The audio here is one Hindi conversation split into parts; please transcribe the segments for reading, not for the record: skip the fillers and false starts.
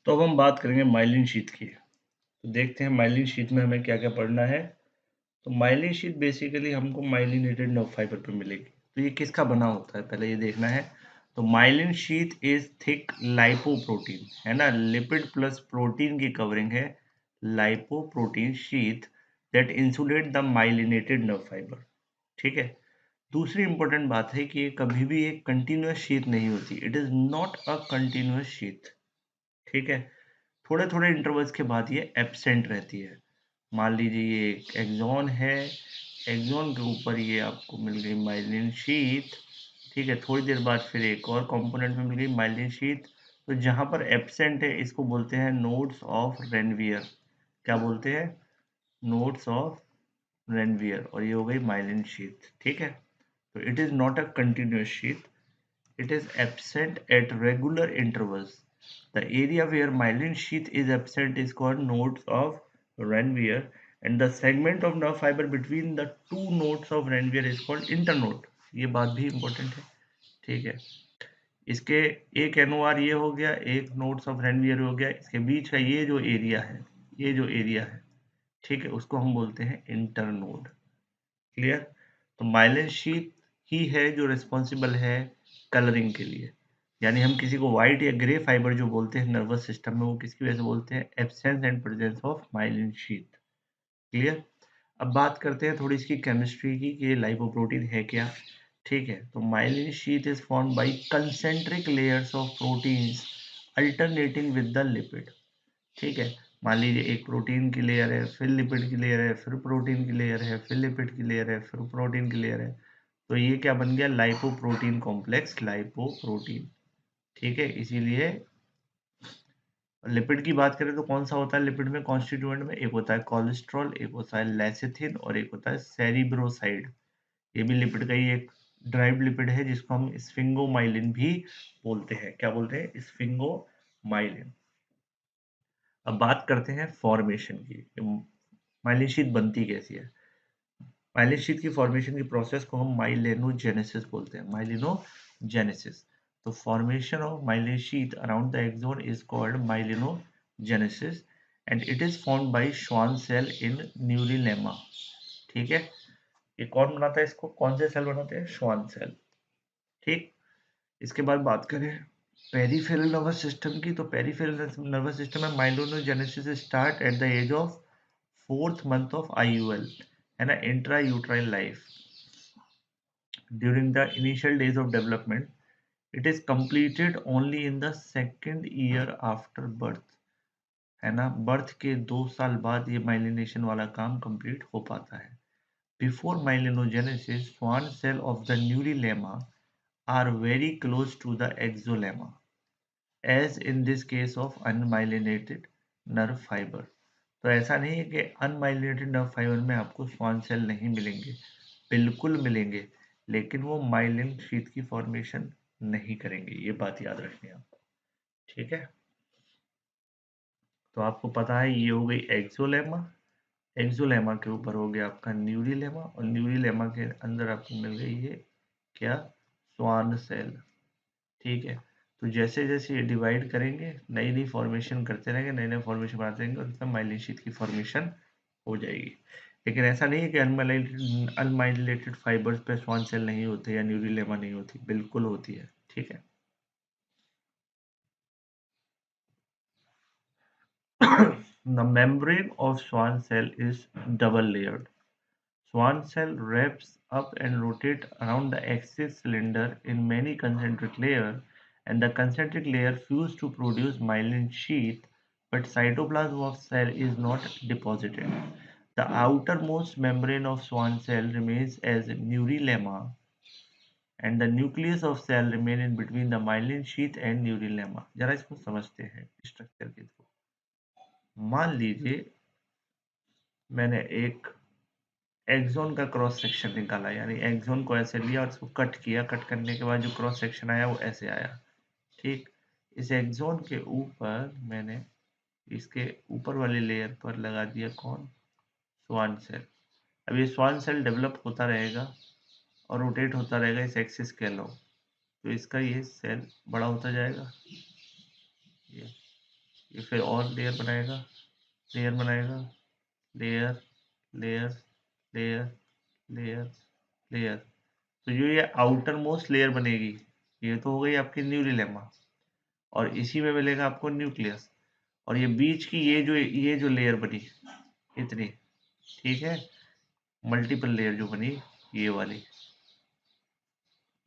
तो अब हम बात करेंगे माइलिन शीथ की। तो देखते हैं माइलिन शीथ में हमें क्या-क्या पढ़ना है। तो माइलिन शीथ बेसिकली हमको माइलिनेटेड नर्व फाइबर पे मिलेगी। तो ये किसका बना होता है, पहले ये देखना है। तो myelin sheath is thick lipoprotein, है ना, लिपिड प्लस प्रोटीन की कवरिंग है, lipoprotein sheath that insulate the myelinated nerve fibre. ठीक है। दूसरी इंपॉर्टेंट बात है कि ये कभी भी एक कंटिन्यूअस शीथ नहीं होती, it is not a continuous sheath. ठीक है। थोड़े थोड़े इंटरवल्स के बाद ये एब्सेंट रहती है। मान लीजिए ये एक एक्सॉन है, एक्सॉन के ऊपर ये आपको मिल गई माइलिन शीथ। ठीक है, थोड़ी देर बाद फिर एक और कंपोनेंट में मिल गई माइलिन शीथ। तो जहां पर एब्सेंट है इसको बोलते हैं नोड्स ऑफ रेनवियर। क्या बोलते हैं? Nodes of Ranvier. और ये हो गई माइलिन शीथ। ठीक है। तो it is not a continuous sheath, it is absent at regular intervals. The area where myelin sheath is absent is called nodes of Ranvier, and the segment of nerve fiber between the two nodes of Ranvier is called internode. ये बात भी important है। ठीक है। इसके एक NOR ये हो गया, एक नोड्स ऑफ रेनवियर हो गया, इसके बीच का ये जो एरिया है, ये जो एरिया है, ठीक है, उसको हम बोलते हैं इंटरनोड। क्लियर? तो माइलिन शीथ ही है जो रिस्पॉन्सिबल है कलरिंग के लिए। यानी हम किसी को व्हाइट या ग्रे फाइबर जो बोलते हैं नर्वस सिस्टम में, वो किसकी वजह से बोलते हैं? Absence and presence of myelin sheath. Clear? अब बात करते हैं थोड़ी इसकी केमिस्ट्री की कि ये लाइपोप्रोटीन है क्या। ठीक है। तो myelin sheath is formed bye concentric layers of proteins alternating with the lipid. ठीक है। मान लीजिए एक प्रोटीन की लेयर है, फिर लिपिड की लेयर है, फिर प्रोटीन की लेयर है, फिर लिपिड की लेयर है, फिर प्रोटीन की लेयर है। तो ये क्या बन गया? Lipoprotein complex, lipoprotein. ठीक है। इसीलिए लिपिड की बात करें तो कौन सा होता है लिपिड में कॉन्स्टिट्यूएंट में? एक होता है कोलेस्ट्रॉल, एक होता है लेसिथिन और एक होता है सेरिब्रोसाइड। ये भी लिपिड का ही एक ड्राइव्ड लिपिड है जिसको हम स्फिंगोमाइलिन भी बोलते हैं। क्या बोलते हैं? स्फिंगोमाइलिन। अब बात करते हैं फॉर्मेशन की। माइलिन शीथ बनती कैसी है? माइलिन शीथ की फॉर्मेशन की प्रोसेस को हम माइलिनोजेनेसिस बोलते हैं। माइलिनोजेनेसिस। तो formation of myelin sheath around the axon is called myelinogenesis and it is formed by Schwann cell in neurilemma. ठीक है। ये कौन बनाता है इसको? कौन से सेल बनाते हैं? Schwann cell. ठीक। इसके बाद बात करें पेरिफेरल नर्वस सिस्टम की। तो पेरिफेरल नर्वस सिस्टम में myelinogenesis start at the age of fourth month of IUL, है ना, intra uterine life. During the initial days of development it is completed only in the second year after birth, है ना। बर्थ के 2 साल बाद ये माइलिनेशन वाला काम कंप्लीट हो पाता है। Before myelinogenesis Schwann cell of the neurilemma are very close to the axolemma, as in this case of unmyelinated nerve fibre. तो ऐसा नहीं है कि अनमाइलिनेटेड नर्व फाइबर में आपको स्वान सेल नहीं मिलेंगे, बिल्कुल मिलेंगे, लेकिन वो माइलिन शीथ की फॉर्मेशन नहीं करेंगे। ये बात याद रखनी है आपको। ठीक है। तो आपको पता है ये हो गई एक्सोलेमा, एक्सोलेमा के ऊपर हो गया आपका न्यूरिलेमा और न्यूरिलेमा के अंदर आपको मिल गई ये क्या? Schwann cell. ठीक है। तो जैसे जैसे ये डिवाइड करेंगे नई नई फॉर्मेशन करते रहेंगे, नए नए फॉर्मेशन बनाते रहेंगे और उसमें माइलिन शीथ की फॉर्मेशन हो जाएगी। लेकिन ऐसा नहीं है कि अनमाइलिनेटेड फाइबर्स पे स्वान सेल नहीं होते या न्यूरिलेमा नहीं होती, बिल्कुल होती है। ठीक है। The membrane of Schwann cell is double layered. Schwann cell wraps up and rotates around the axis cylinder in many concentric layers, and the concentric layer fuse to produce myelin sheath, but cytoplasm of cell is not deposited. The outermost membrane of Schwann cell remains as neurilemma, and the nucleus of cell remain in between the myelin sheath and neurilemma. जरा इसको समझते हैं स्ट्रक्चर के थ्रू। मान लीजिए मैंने एक एक्सोन का क्रॉस सेक्शन निकाला, यानी एक्सोन को ऐसे लिया और इसको कट किया, कट करने के बाद जो क्रॉस सेक्शन आया वो ऐसे आया। ठीक। इस एक्सोन के ऊपर मैंने इसके ऊपर वाली लेयर पर लगा दिया कौन? Schwann cell. अब ये स्वान सेल डेवलप होता रहेगा और रोटेट होता रहेगा इस एक्सिस के अलावा, तो इसका ये सेल बड़ा होता जाएगा। ये ये फिर और लेयर बनाएगा, लेयर बनाएगा, layer layer layer layer layer. तो जो ये आउटर मोस्ट लेयर बनेगी, ये तो हो गई आपकी न्यूरी लेमा, और इसी में मिलेगा आपको न्यूक्लियस। और ये बीच की ये जो लेयर बनी इतनी, ठीक है, मल्टीपल लेयर जो बनी ये वाली,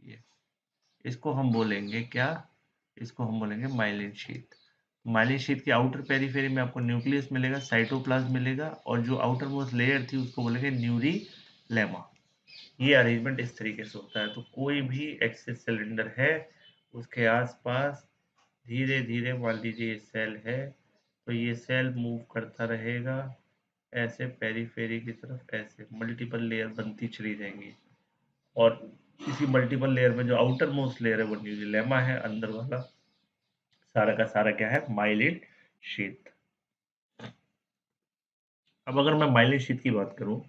ये इसको हम बोलेंगे क्या, इसको हम बोलेंगे माइलिन शीथ। माइलिन शीथ के आउटर पेरीफेरी में आपको न्यूक्लियस मिलेगा, साइटोप्लाज्म मिलेगा, और जो आउटर मोस्ट लेयर थी उसको बोलेंगे न्यूरी लेमा। ये अरेंजमेंट इस तरीके से होता है। तो कोई भी एक्सिस सिलेंडर है, उसके आसपास धीरे धीरे मान लीजिए ये सेल है, तो ये सेल मूव करता रहेगा ऐसे पेरीफेरी की तरफ, ऐसे मल्टीपल लेयर बनती चली जाएंगी। और इसी मल्टीपल लेयर में जो आउटर मोस्ट लेयर है वो न्यूक्लियमा है, अंदर वाला सारा का सारा क्या है, माइलिन शीथ। अब अगर मैं माइलिन शीथ की बात करूं,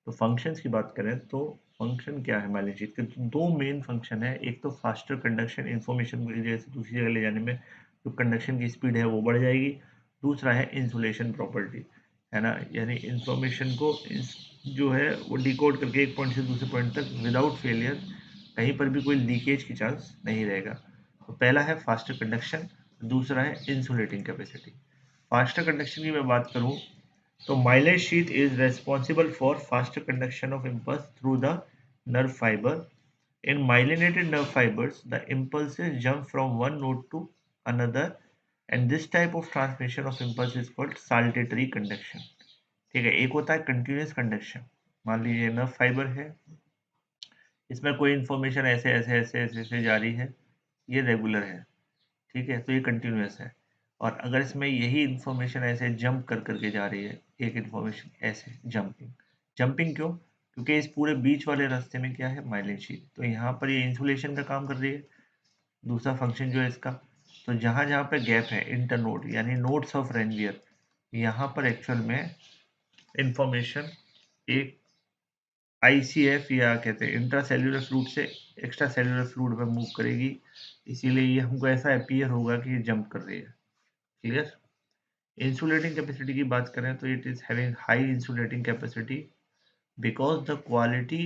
तो फंक्शंस की बात करें तो फंक्शन क्या है माइलिन शीथ के, तो दो मेन फंक्शन है। एक तो फास्टर कंडक्शन, इंफॉर्मेशन को एक जगह से दूसरी जगह ले जाने में जो कंडक्शन की स्पीड है वो बढ़ जाएगी। दूसरा है इंसुलेशन प्रॉपर्टी, है ना, यानी इंफॉर्मेशन को जो है वो डिकोड करके एक पॉइंट से दूसरे पॉइंट तक विदाउट फेलियर, कहीं पर भी कोई लीकेज की चांस नहीं रहेगा। तो पहला है फास्टर कंडक्शन, दूसरा है इंसुलेटिंग कैपेसिटी। फास्टर कंडक्शन की मैं बात करूं, so myelin sheath is responsible for faster conduction of impulse through the nerve fiber. In myelinated nerve fibers, the impulses jump from one node to another, and this type of transmission of impulse is called saltatory conduction. ठीक है, एक होता है कंटिन्यूस कंडक्शन। मान लीजिए नर्व फाइबर है, इसमें कोई इंफॉर्मेशन ऐसे ऐसे ऐसे ऐसे ऐसे जा रही है, ये रेगुलर है, ठीक है, तो ये कंटिन्यूस है। और अगर इसमें यही इंफॉर्मेशन ऐसे जंप कर करके जा रही है, एक इंफॉर्मेशन ऐसे जंपिंग, जंपिंग क्यों, क्योंकि इस पूरे बीच वाले रास्ते में क्या है, माइलिन शीथ, तो यहाँ पर ये इंसुलेशन का काम कर रही है। दूसरा फंक्शन जो है इसका, तो जहाँ जहाँ पे गैप है इंटरनोड यानी नोड्स ऑफ रेनवियर, यहाँ पर एक्चुअल में इंफॉर्मेशन एक आईसीएफ या कहते हैं इंट्रा सेल्यूलर फ्लूइड से एक्स्ट्रा सेल्यूलर फ्लूइड में मूव करेगी, इसीलिए ये हमको ऐसा अपीयर होगा कि ये जंप कर रही है। क्लियर। इंसुलेटिंग कैपेसिटी की बात करें तो it is having high insulating capacity because the quality,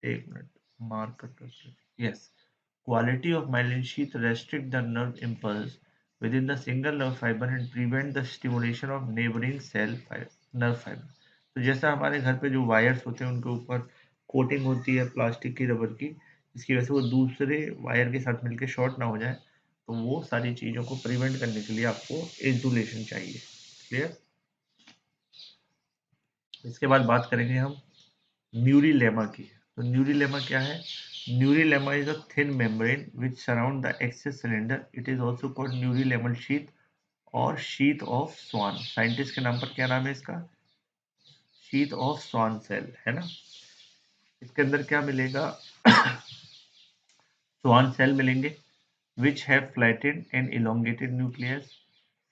एक मिनट मार्क कर, yes, quality of myelin sheath restrict the nerve impulse within the single nerve fiber and prevent the stimulation of neighboring nerve fiber. तो जैसा हमारे घर पे जो वायर्स होते हैं उनके ऊपर कोटिंग होती है प्लास्टिक की, रबर की, इसकी वजह से वो दूसरे वायर के साथ मिलकर शॉर्ट ना हो जाए, तो वो सारी चीज़ों को प्रिवेंट करने के लिए आपको इंसुलेशन चाहिए। क्लियर। इसके बाद बात करेंगे हम न्यूरीलेमा की। तो न्यूरीलेमा क्या है, neurilemma is a thin membrane which surround the axis cylinder, it is also called neurilemmal sheath और शीथ ऑफ स्वान। साइंटिस्ट के नाम पर क्या नाम है इसका, शीथ ऑफ स्वान सेल, है ना। इसके अंदर क्या मिलेगा, स्वान सेल मिलेंगे which have flattened and elongated nucleus.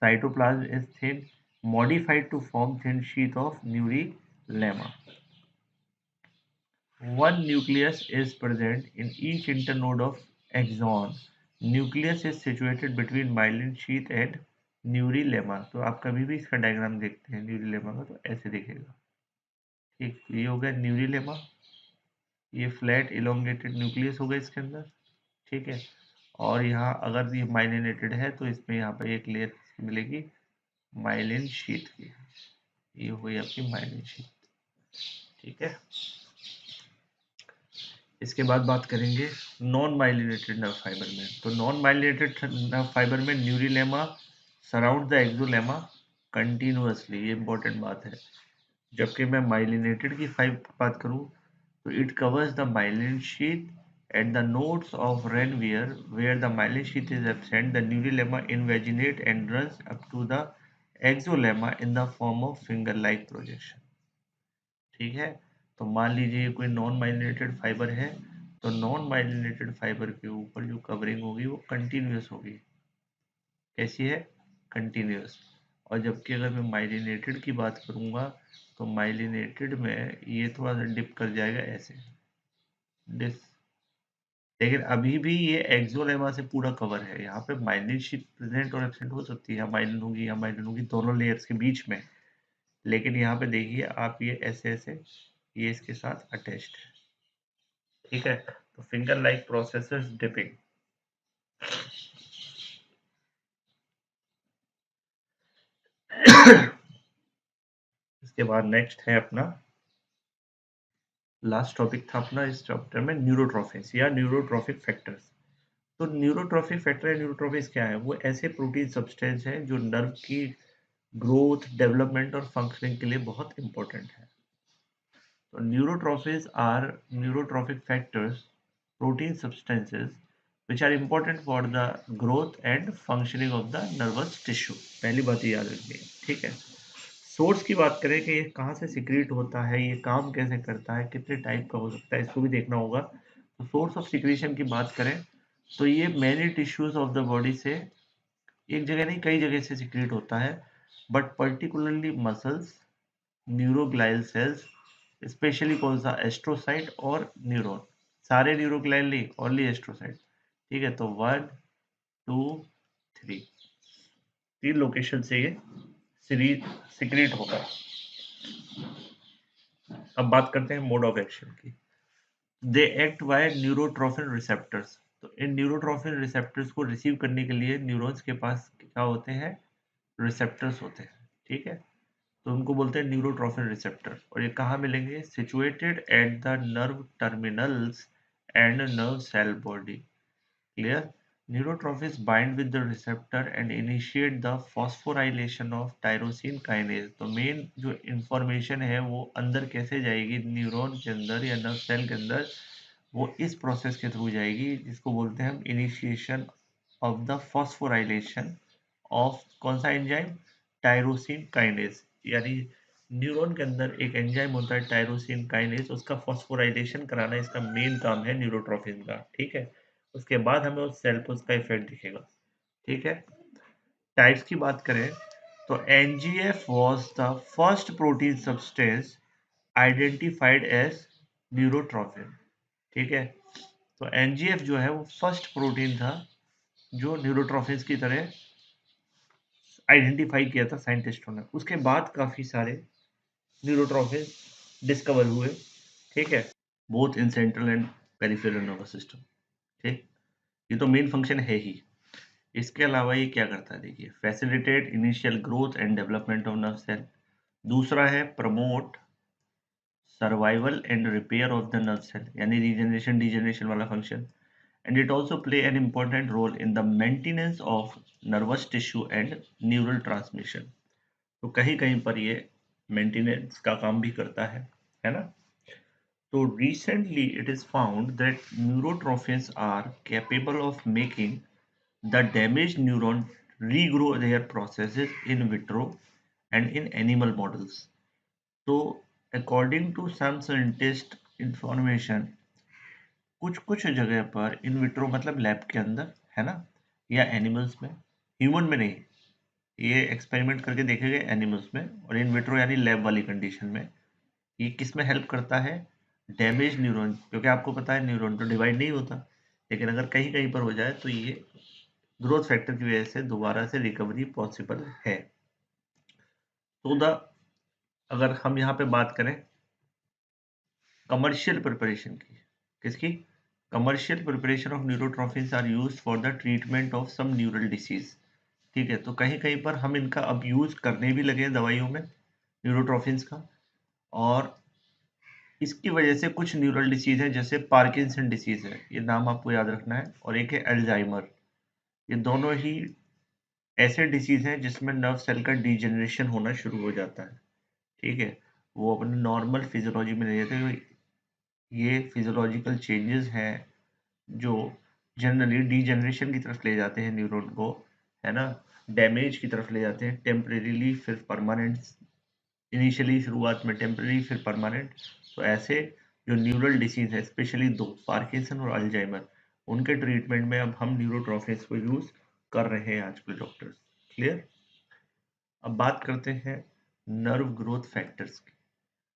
Cytoplasm is thin, modified to form thin sheath of Neurilemma. One nucleus is present in each internode of axon. Nucleus is situated between myelin sheath and neurilemma. तो आप कभी भी इसका डायग्राम देखते हैं न्यूरीलेमा का तो ऐसे दिखेगा। ठीक, ये हो गया न्यूरीलेमा, ये फ्लैट इलोंगेटेड न्यूक्लियस होगा इसके अंदर, ठीक है। और यहाँ अगर ये माइलिनेटेड है तो इसमें यहाँ पर एक लेयर मिलेगी माइलिन शीथ की, ये हो गई आपकी माइलिन शीथ, ठीक है। इसके बाद बात करेंगे नॉन माइलिनेटेड नर्व फाइबर में। तो नॉन माइलिनेटेड नर्व फाइबर में neurilemma surround the axolemma continuously, ये इंपॉर्टेंट बात है। जबकि मैं माइलिनेटेड की बात करूं तो it covers the myelin sheath at the nodes of Ranvier where the myelin sheath is absent, the neurolemma invaginate and runs up to the exolemma in the form of finger-like projection। ठीक है, तो मान लीजिए कोई नॉन माइलिनेटेड फाइबर है, तो नॉन माइलिनेटेड फाइबर के ऊपर जो कवरिंग होगी वो कंटिन्यूस होगी। कैसी है, कंटिन्यूस। और जबकि अगर मैं माइलिनेटेड की बात करूंगा तो माइलिनेटेड में ये थोड़ा सा डिप कर जाएगा ऐसे, डिस लेकिन अभी भी ये एक्सोलेमा से पूरा कवर है। यहाँ पे माइलिन शीट प्रेजेंट और एब्सेंट हो सकती है, या माइलिन होगी या माइलिन होगी, दोनों लेयर्स के बीच में। लेकिन यहाँ पे देखिए आप, ये ऐसे ऐसे ये इसके साथ अटैच्ड है, ठीक है। तो फिंगर लाइक प्रोसेस डिपिंग। इसके बाद नेक्स्ट है अपना लास्ट टॉपिक था अपना इस चैप्टर में, न्यूरोट्रॉफिक्स या न्यूरोट्रॉफिक फैक्टर्स। तो न्यूरोट्रॉफिक फैक्टर या न्यूरोट्रॉफिक्स क्या है? वो ऐसे प्रोटीन सब्सटेंस है जो नर्व की ग्रोथ, डेवलपमेंट और फंक्शनिंग के लिए बहुत इंपॉर्टेंट है। तो neurotrophics are neurotrophic factors, protein substances which are important for the growth and functioning of the nervous tissue। पहली बात ये याद रखनी है, ठीक है। सोर्स की बात करें कि ये कहाँ से सिक्रीट होता है, ये काम कैसे करता है, कितने टाइप का हो सकता है, इसको भी देखना होगा। तो सोर्स ऑफ सिक्रीशन की बात करें तो ये many tissues of the body से, एक जगह नहीं कई जगह से सिक्रीट होता है, but particularly muscles, neuroglial cells, specially कौन सा, एस्ट्रोसाइट और न्यूरॉन। सारे न्यूरोग्लाइल नहीं, ओनली एस्ट्रोसाइट, ठीक है। तो 1 2 3 तीन लोकेशन से ये सीरीज सिक्रीट होगा। अब बात करते हैं मोड ऑफ एक्शन की। They act by neurotrophin receptors. तो इन न्यूरोट्रोफिन रिसेप्टर्स को रिसीव करने के लिए न्यूरॉन्स के पास क्या होते हैं, रिसेप्टर्स होते हैं, ठीक है। तो उनको बोलते हैं न्यूरोट्रोफिन रिसेप्टर। और ये कहाँ मिलेंगे, situated at the nerve terminals and nerve cell body. Clear? Neurotrophins bind with the receptor and initiate the phosphorylation of tyrosine kinase। तो मेन जो इंफॉर्मेशन है वो अंदर कैसे जाएगी, न्यूरॉन के अंदर या नर्व सेल के अंदर, वो इस प्रोसेस के थ्रू जाएगी जिसको बोलते हैं हम initiation of the phosphorylation of कौन सा एंजाइम, टायरोसिन काइनेज। यानी न्यूरॉन के अंदर एक एंजाइम होता है टायरोसिन काइनेज, उसका फॉस्फोराइलेशन कराना इसका मेन काम है न्यूरोट्रोफिन का, ठीक है। उसके बाद हमें उस सेल पर उसका इफेक्ट दिखेगा, ठीक है। टाइप्स की बात करें तो NGF was the first protein substance identified as न्यूरोट्रोफिन, ठीक है। तो NGF जो है वो फर्स्ट प्रोटीन था जो न्यूरोट्रोफिन्स की तरह आइडेंटिफाई किया था साइंटिस्टों ने। उसके बाद काफी सारे न्यूरोट्रोफिन डिस्कवर हुए, ठीक है, both in central and peripheral nervous system, ठीक। ये तो मेन फंक्शन है ही। इसके अलावा ये क्या करता है, देखिए, facilitate initial growth and development of nerve cell. दूसरा है promote survival and repair of the nerve cell, यानी रीजनरेशन डिजनरेशन वाला function. And it also play an important role in the maintenance of nervous tissue and neural transmission. तो कहीं कहीं पर ये मेंटेनेंस का काम भी करता है ना। तो recently it is found that neurotrophins are capable of making the damaged neuron regrow their processes in vitro and in animal models। तो according to some scientist information, कुछ कुछ जगह पर इन विट्रो मतलब लैब के अंदर, है ना, या एनिमल्स में, ह्यूमन में नहीं, ये एक्सपेरिमेंट करके देखे गए एनिमल्स में, और इन विट्रो यानी लैब वाली कंडीशन में ये किस में हेल्प करता है, डैमेज न्यूरॉन। क्योंकि आपको पता है न्यूरॉन तो डिवाइड नहीं होता, लेकिन अगर कहीं कहीं पर हो जाए तो ये ग्रोथ फैक्टर की वजह से दोबारा से रिकवरी पॉसिबल है। तो द अगर हम यहाँ पे बात करें कमर्शियल प्रिपरेशन की, किसकी, commercial preparation of neurotrophins are used for the treatment of some neural disease, ठीक है। तो कहीं कहीं पर हम इनका अब यूज करने भी लगे हैं दवाइयों में न्यूरोट्रॉफिन्स का। और इसकी वजह से कुछ न्यूरल डिसीज है, जैसे पार्किंसन डिसीज है, ये नाम आपको याद रखना है, और एक है अल्जाइमर। ये दोनों ही ऐसे डिसीज हैं जिसमें नर्व सेल का डिजेनरेशन होना शुरू हो जाता है, ठीक है। वो अपने नॉर्मल फिजियोलॉजी में नहीं रहते, ये फिजियोलॉजिकल चेंजेस हैं जो जनरली डिजेनरेशन की तरफ ले जाते हैं न्यूरॉन को, है ना, डैमेज की तरफ ले जाते हैं टेम्परेरीली, फिर परमानेंट। इनिशियली शुरुआत में टेम्परेरी, फिर परमानेंट। तो ऐसे जो न्यूरल डिसीज है, स्पेशली दो, पार्किंसन और अल्जाइमर, उनके ट्रीटमेंट में अब हम न्यूरोट्रॉफिन्स को यूज कर रहे हैं आजकल डॉक्टर्स। क्लियर। अब बात करते हैं नर्व ग्रोथ फैक्टर्स की।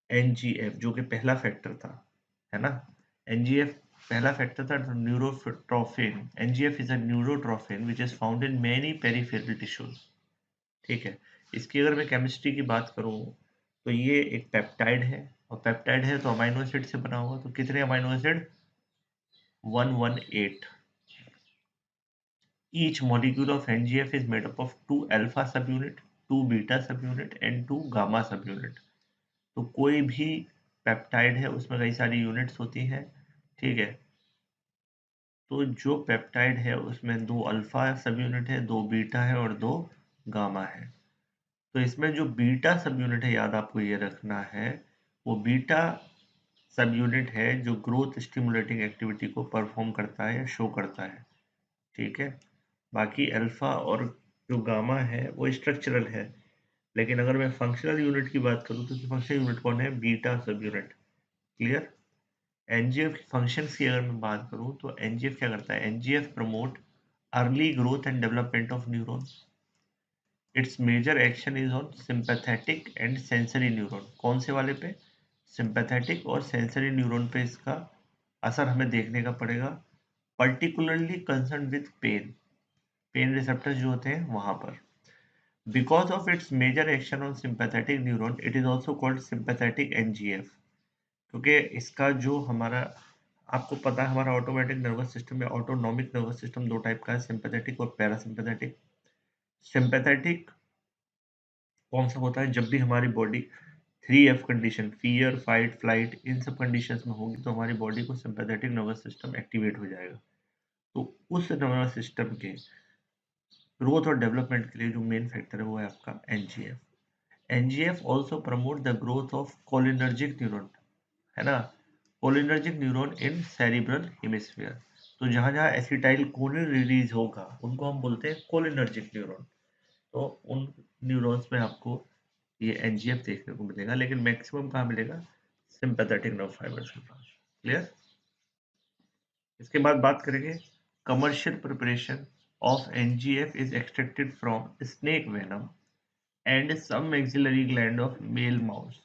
एनजीएफ जो कि पहला फैक्टर था, है ना। एनजीएफ पहला फैक्टर था neurotrophin. NGF is a neurotrophin which is found in many peripheral tissues. ठीक है, इसकी अगर मैं केमिस्ट्री की बात करूं तो ये एक पेप्टाइड है, और पेप्टाइड है तो अमाइनो एसिड से बना हुआ। तो कितने amino acid? 118। Each molecule of NGF is made up of 2 alpha subunit, 2 beta subunit and 2 gamma subunit। तो कोई भी पेप्टाइड है उसमें कई सारी यूनिट्स होती हैं। ठीक है, तो जो पेप्टाइड है उसमें 2 अल्फा सब यूनिट है, 2 बीटा है और 2 गामा है। तो इसमें जो बीटा सब यूनिट है, याद आपको ये रखना है, वो बीटा सब यूनिट है जो ग्रोथ स्टिमुलेटिंग एक्टिविटी को परफॉर्म करता है या शो करता है। ठीक है, बाकी अल्फा और जो गामा है वो स्ट्रक्चरल है। लेकिन अगर मैं फंक्शनल यूनिट की बात करूँ तो फंक्शनल यूनिट कौन है? बीटा सब यूनिट। क्लियर? एनजीएफ की फंक्शंस की अगर मैं बात करूं तो एनजीएफ क्या करता है? NGF promote early growth and development of neuron. Its major action is on sympathetic and sensory neuron. कौन से वाले पे? सिंपैथेटिक और सेंसरी न्यूरॉन पे इसका असर हमें देखने का पड़ेगा। Particularly concern with pain, pain receptors जो होते हैं वहां पर। Because of its major action on sympathetic neuron it is also called sympathetic NGF. क्योंकि इसका जो हमारा, आपको पता है हमारा ऑटोमेटिक नर्वस सिस्टम या ऑटोनॉमिक नर्वस सिस्टम दो टाइप का है, सिंपैथेटिक और पैरासिम्पैथेटिक। सिंपैथेटिक कौन सा होता है? जब भी हमारी body 3F condition, fear, fight, flight, इन सब कंडीशंस में होगी तो हमारी बॉडी को सिंपैथेटिक नर्वस सिस्टम एक्टिवेट हो जाएगा। तो उस नर्वस सिस्टम के ग्रोथ और डेवलपमेंट के लिए जो मेन फैक्टर है वो है आपका NGF. NGF also promote the growth of cholinergic neuron, है ना, कोलिनर्जिक न्यूरॉन इन सेरिब्रल हेमिस्फीयर। तो जहां जहां एसिटाइल कोलिन रिलीज होगा उनको हम बोलते हैं कोलिनर्जिक न्यूरॉन। तो उन न्यूरॉन्स में आपको ये एनजीएफ देखने को मिलेगा, लेकिन मैक्सिमम कहाँ मिलेगा? सिंपैथेटिक नर्व फाइबर्स के पास। क्लियर? इसके बाद बात करेंगे commercial preparation of NGF is extracted from snake venom and submaxillary gland of male mouse.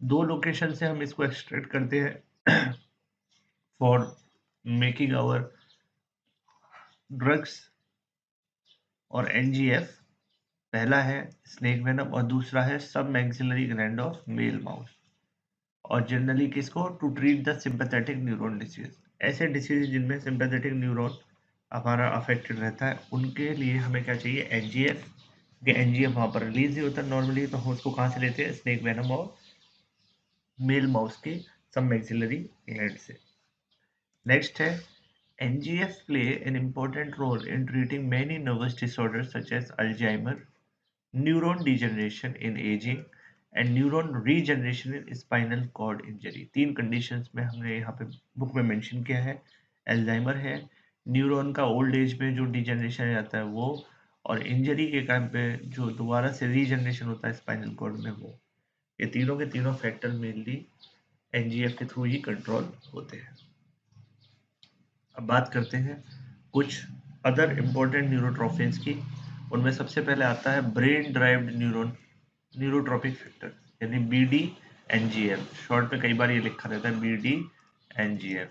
दो लोकेशन से हम इसको एक्सट्रैक्ट करते हैं फॉर मेकिंग आवर ड्रग्स और एनजीएफ। पहला है स्नेक वेनम और दूसरा है submaxillary gland of male mouse. और जनरली किसको? To treat the sympathetic neuron disease. ऐसे डिसीज जिनमें सिंपैथेटिक न्यूरॉन हमारा अफेक्टेड रहता है उनके लिए हमें क्या चाहिए? एनजीएफ। एनजीएफ वहां पर रिलीज नहीं होता नॉर्मली, तो हम उसको कहाँ से लेते हैं? स्नेक वेनम और मेल माउस के सब मैक्सिलरी ग्लैंड से। नेक्स्ट है NGF play an important role in treating many nervous disorders such as Alzheimer, neuron degeneration in aging and neuron regeneration in spinal cord injury। तीन कंडीशंस में हमने यहाँ पे बुक में मेंशन किया है। एल्जाइमर है, न्यूरॉन का ओल्ड एज में जो डिजेनरेशन आता है वो, और इंजरी के टाइम पे जो दोबारा से रीजनरेशन होता है स्पाइनल कॉर्ड में वो। ये तीनों के तीनों फैक्टर मेनली एनजीएफ के थ्रू ही कंट्रोल होते हैं। अब बात करते हैं कुछ अदर इम्पोर्टेंट न्यूरोट्रोफिन्स की। उनमें सबसे पहले आता है ब्रेन ड्राइव्ड न्यूरोट्रोपिक फैक्टर, यानी बीडी एनजीएफ। शॉर्ट में कई बार ये लिखा रहता है बीडी एनजीएफ।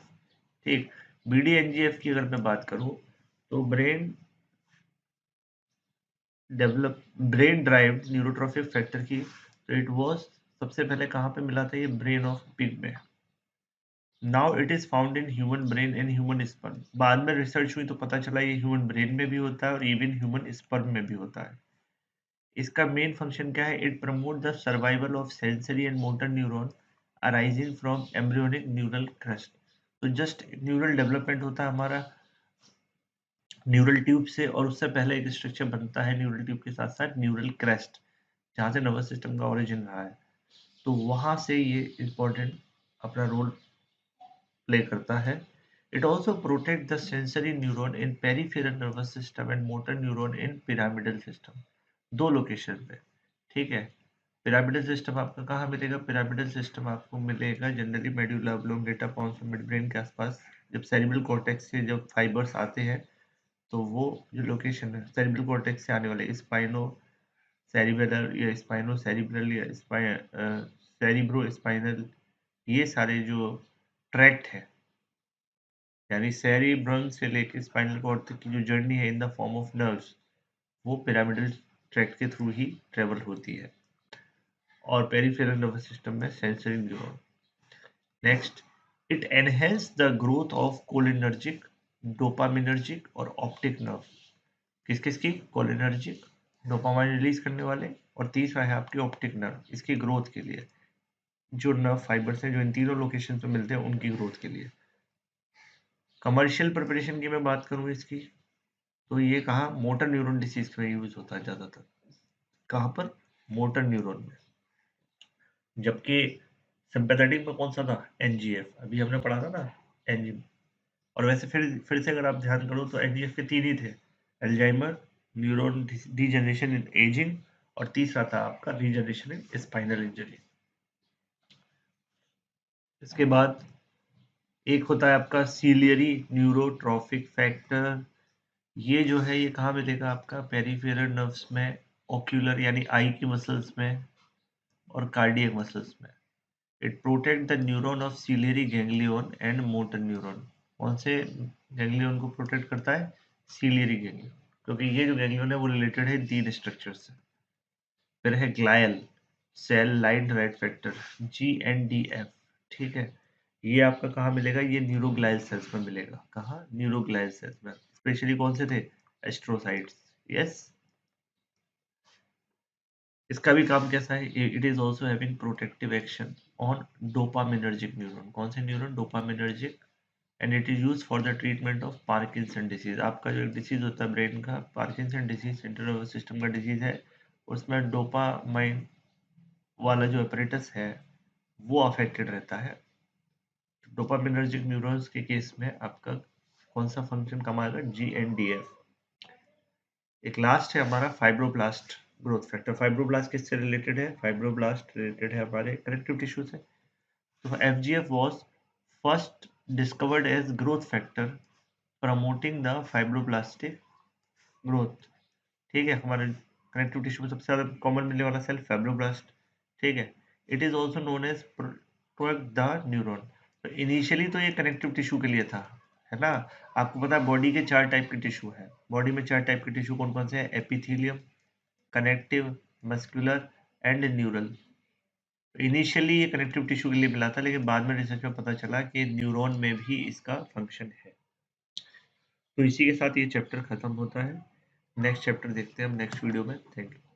ठीक, बीडी एनजीएफ की अगर मैं बात करूं तो ब्रेन ड्राइव्ड न्यूरोट्रोपिक फैक्टर की, तो इट वाज सबसे पहले कहाँ पे मिला था? ये ब्रेन ऑफ पिग में। Now it is found in human brain and human sperm. बाद में रिसर्च हुई तो पता चला ये ह्यूमन ब्रेन में भी होता है और इवन ह्यूमन स्पर्म में भी होता है। इसका मेन फंक्शन क्या है? It promote the survival of sensory and motor neuron arising from embryonic neural crest. तो जस्ट न्यूरल डेवलपमेंट होता है हमारा न्यूरल ट्यूब से, और उससे पहले एक स्ट्रक्चर बनता है न्यूरल ट्यूब के साथ साथ न्यूरल क्रेस्ट, जहाँ से नर्वस सिस्टम का ओरिजिन रहा है। तो वहां से ये इंपॉर्टेंट अपना रोल प्ले करता है। It also protect the sensory neuron in peripheral nervous system and motor neuron in pyramidal system. दो लोकेशन पे। ठीक है, पिरामिडल सिस्टम आपको कहाँ मिलेगा? पिरामिडल सिस्टम आपको मिलेगा generally medulla oblongata pons midbrain के आसपास। जब सेरिब्रल कॉर्टेक्स से जब फाइबर्स आते हैं तो वो जो लोकेशन है सेरिब्रल कॉर्टेक्स से आने वाले स्पाइनो सेरिबेलर या स्पाइनो सेरिब्रल या सेरिब्रो स्पाइनल, ये सारे जो ट्रैक्ट है यानी सेरिब्रम से लेके स्पाइनल कॉर्ड तक की जो जर्नी है in the form of nerves, वो पिरामिडल ट्रैक्ट के थ्रू ही ट्रेवल होती है। और पेरिफेरल नर्वस सिस्टम में sensory neuron. Next, it enhance the growth of cholinergic, dopaminergic और ऑप्टिक नर्व। किस किस की? कोलिनर्जिक, डोपामाइन रिलीज करने वाले, और तीसरा है आपकी ऑप्टिक नर्व, इसकी ग्रोथ के लिए। जो नर्व फाइबर्स हैं जो इन तीनों लोकेशन पे मिलते हैं उनकी ग्रोथ के लिए। कमर्शियल प्रिपरेशन की मैं बात करूं इसकी, तो ये कहाँ? मोटर न्यूरॉन डिसीज में यूज होता है ज्यादातर। कहाँ पर? मोटर न्यूरॉन में। जबकि सिंपैथेटिक में कौन सा था? एनजीएफ, अभी हमने पढ़ा था ना एनजी। और वैसे फिर से अगर आप ध्यान करो तो एनजीएफ के तीन ही थे, अल्जाइमर, न्यूरॉन डीजनरेशन इन एजिंग, और तीसरा था आपका रीजनरेशन इन स्पाइनल इंजरी। इसके बाद एक होता है आपका सीलियरी न्यूरोट्रॉफिक फैक्टर। ये जो है ये कहाँ मिलेगा आपका? पेरिफेरल नर्व्स में, ओक्यूलर यानी आई की मसल्स में, और कार्डियक मसल्स में। It protect the neuron of ciliary ganglion and motor neuron. कौन से गैंग्लियन को प्रोटेक्ट करता है? सीलियरी गैंग्लियन, क्योंकि ये जो गैंग्लियन है वो रिलेटेड है तीन स्ट्रक्चर से। फिर है glial cell line derived factor, GNDF। ठीक है, ये आपका कहाँ मिलेगा? ये न्यूरोग्लायल सेल्स में मिलेगा। कहाँ? न्यूरोग्लायल सेल्स में। स्पेशली कौन से थे? एस्ट्रोसाइट्स। यस। इसका भी काम कैसा है? It is also having protective action on dopaminergic neuron. कौन से neuron? Dopaminergic. And it is use for the treatment of Parkinson disease. आपका जो डिसीज होता है ब्रेन का, Parkinson disease, central nervous system का डिसीज है, उसमें डोपामाइन वाला जो अपरेटस है वो अफेक्टेड रहता है। डोपामिनर्जिक न्यूरॉन्स के केस में आपका कौन सा फंक्शन कम आएगा? GNDF। एक लास्ट है हमारा फाइब्रोब्लास्ट ग्रोथ फैक्टर। फाइब्रोब्लास्ट किससे रिलेटेड है? फाइब्रोब्लास्ट रिलेटेड है हमारे कनेक्टिव टिश्यू से। तो FGF was first discovered as growth factor promoting the fibroblastic growth. ठीक है, हमारे कनेक्टिव टिश्यू में सबसे ज्यादा कॉमन मिलने वाला सेल फाइब्रोब्लास्ट। ठीक है, it is also known as protect the neuron. तो इनिशियली तो ये कनेक्टिव टिश्यू के लिए था, है ना। आपको पता है बॉडी के 4 टाइप के टिश्यू है। बॉडी में 4 टाइप के टिश्यू कौन कौन से हैं? Epithelium, connective, muscular and neural. Initially ये कनेक्टिव टिश्यू के लिए मिला था, लेकिन बाद में रिसर्च में पता चला कि न्यूरॉन में भी इसका फंक्शन है। तो इसी के साथ ये चैप्टर खत्म होता है। नेक्स्ट चैप्टर देखते हैं हम नेक्स्ट वीडियो में। Thank you.